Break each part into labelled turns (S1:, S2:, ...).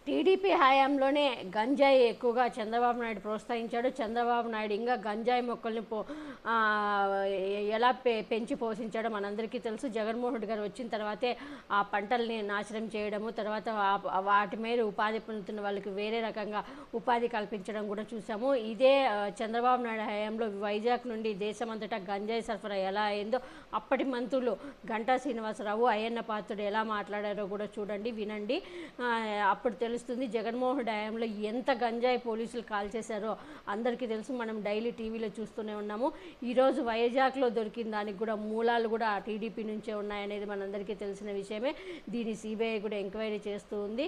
S1: TDP హయాంలోనే గంజాయి ఎక్కువగా చంద్రబాబు నాయుడు ప్రోత్సహించాడు. చంద్రబాబు నాయుడు ఇంకా గంజాయి మొక్కల్ని ఎలా పెంచి పోషించాడో మనందరికీ తెలుసు. జగన్మోహన్ రెడ్డి గారు వచ్చిన తర్వాతే ఆ పంటల్ని నాశనం చేయడము, తర్వాత వాటి మీద ఉపాధి పొందుతున్న వాళ్ళకి వేరే రకంగా ఉపాధి కల్పించడం కూడా చూసాము. ఇదే చంద్రబాబు నాయుడు హయాంలో వైజాగ్ నుండి దేశమంతటా గంజాయి సరఫరా ఎలా అయిందో అప్పటి మంత్రులు గంటా శ్రీనివాసరావు, అయ్యన్న పాత్రుడు ఎలా మాట్లాడారో కూడా చూడండి, వినండి. అప్పుడు తెలుస్తుంది జగన్మోహన్ హయాంలో ఎంత గంజాయి పోలీసులు కాల్ చేశారో అందరికీ తెలుసు. మనం డైలీ టీవీలో చూస్తూనే ఉన్నాము. ఈరోజు వైజాగ్లో దొరికిన దానికి కూడా మూలాలు కూడా టీడీపీ నుంచే ఉన్నాయనేది మనందరికీ తెలిసిన విషయమే. దీన్ని సిబిఐ కూడా ఎంక్వైరీ చేస్తూ ఉంది.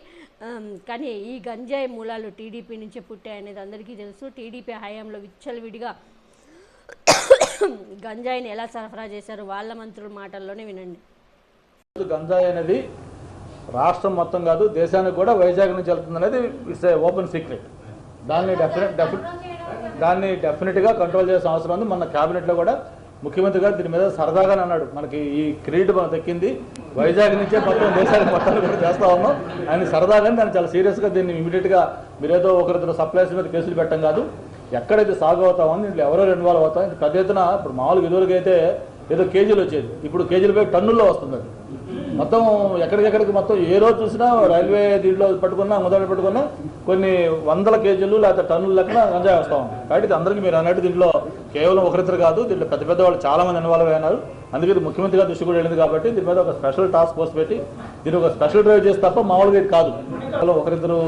S1: కానీ ఈ గంజాయి మూలాలు టీడీపీ నుంచే పుట్టాయనేది అందరికీ తెలుసు. టీడీపీ హయాంలో విచ్చలవిడిగా గంజాయిని ఎలా సరఫరా చేశారు వాళ్ళ మంత్రుల మాటల్లోనే వినండి.
S2: గంజాయి అనేది రాష్ట్రం మొత్తం కాదు, దేశానికి కూడా వైజాగ్ నుంచి వెళ్తుంది అనేది ఇట్స్ ఏ ఓపెన్ సీక్రెట్. దాన్ని డెఫినెట్గా కంట్రోల్ చేసే అవసరం ఉంది. మన క్యాబినెట్లో కూడా ముఖ్యమంత్రి గారు దీని మీద సరదాగానే అన్నాడు, మనకి ఈ క్రెడిట్ మనం దక్కింది, వైజాగ్ నుంచే మొత్తం దేశానికి మొత్తాన్ని కూడా చేస్తూ ఉన్నాం. ఆయన సరదాగానే దాన్ని చాలా సీరియస్గా దీన్ని ఇమీడియట్గా మీరేదో ఒకరిద్దరు సప్లైస్ మీద కేసులు పెట్టడం కాదు, ఎక్కడైతే సాగు అవుతామో దీంట్లో ఎవరో ఇన్వాల్వ్ అవుతాం. పెద్ద ఎత్తున ఇప్పుడు మామూలుగా ఇదివరకైతే ఏదో కేజీలు వచ్చేది, ఇప్పుడు కేజీలు పోయి టన్నుల్లో వస్తుంది. అది మొత్తం ఎక్కడికెక్కడికి మొత్తం ఏ రోజు చూసినా రైల్వే దీంట్లో పట్టుకున్నా, మొదలు పట్టుకున్నా కొన్ని వందల కేజీలు లేకపోతే టన్నుల లెక్కన గంజాయి వస్తూ ఉంది. కాబట్టి అందరికీ మీరు అన్నట్టు దీంట్లో కేవలం ఒకరిద్దరు కాదు, దీంట్లో పెద్ద పెద్ద వాళ్ళు చాలా మంది ఇన్వాల్వ్ అయినారు. అందుకే ముఖ్యమంత్రి గారి దృష్టి కూడా వెళ్ళింది. కాబట్టి దీని మీద ఒక స్పెషల్ టాస్క్ ఫోర్స్ పెట్టి దీన్ని ఒక స్పెషల్ డ్రైవ్ చేసి తప్ప మామూలుగా ఇది కాదు, ఒకరిద్దరు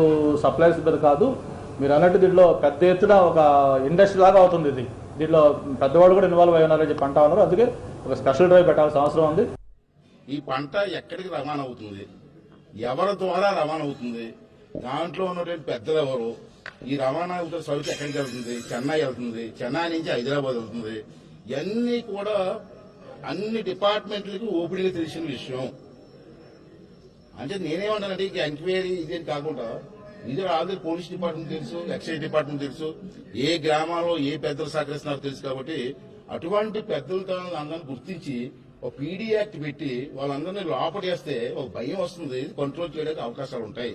S2: సప్లైస్ ఇద్దరు కాదు. మీరు అన్నట్టు దీంట్లో పెద్ద ఎత్తున ఒక ఇండస్ట్రీ లాగా అవుతుంది. ఇది దీంట్లో పెద్దవాళ్ళు కూడా ఇన్వాల్వ్ అయి ఉన్నారని చెప్పి అంటా ఉన్నారు. అందుకే ఒక స్పెషల్ డ్రైవ్ పెట్టాల్సిన అవసరం ఉంది.
S3: ఈ పంట ఎక్కడికి రవాణా అవుతుంది, ఎవరి ద్వారా రవాణా అవుతుంది, దాంట్లో ఉన్నటువంటి పెద్దలు ఎవరు, ఈ రవాణా అవుతున్న సౌకర్యం ఎక్కడికి వెళ్తుంది, చెన్నై వెళ్తుంది, చెన్నై నుంచి హైదరాబాద్ వెళ్తుంది, ఇవన్నీ కూడా అన్ని డిపార్ట్మెంట్లకి ఓపెన్గా తెలిసిన విషయం. అంటే నేనేమంటానంటే ఈ ఎంక్వైరీ ఇదేం కాకుండా ఇది ఆల్రెడీ పోలీస్ డిపార్ట్మెంట్ తెలుసు, ఎక్సైజ్ డిపార్ట్మెంట్ తెలుసు, ఏ గ్రామాల్లో ఏ పెద్దలు సహకరిస్తున్నారో తెలుసు. కాబట్టి అటువంటి పెద్దలతో అందరిని గుర్తించి ఒక పీడీ యాక్ట్ పెట్టి వాళ్ళందరినీ లోపడేస్తే ఒక భయం వస్తుంది, కంట్రోల్ చేయడానికి అవకాశాలు ఉంటాయి.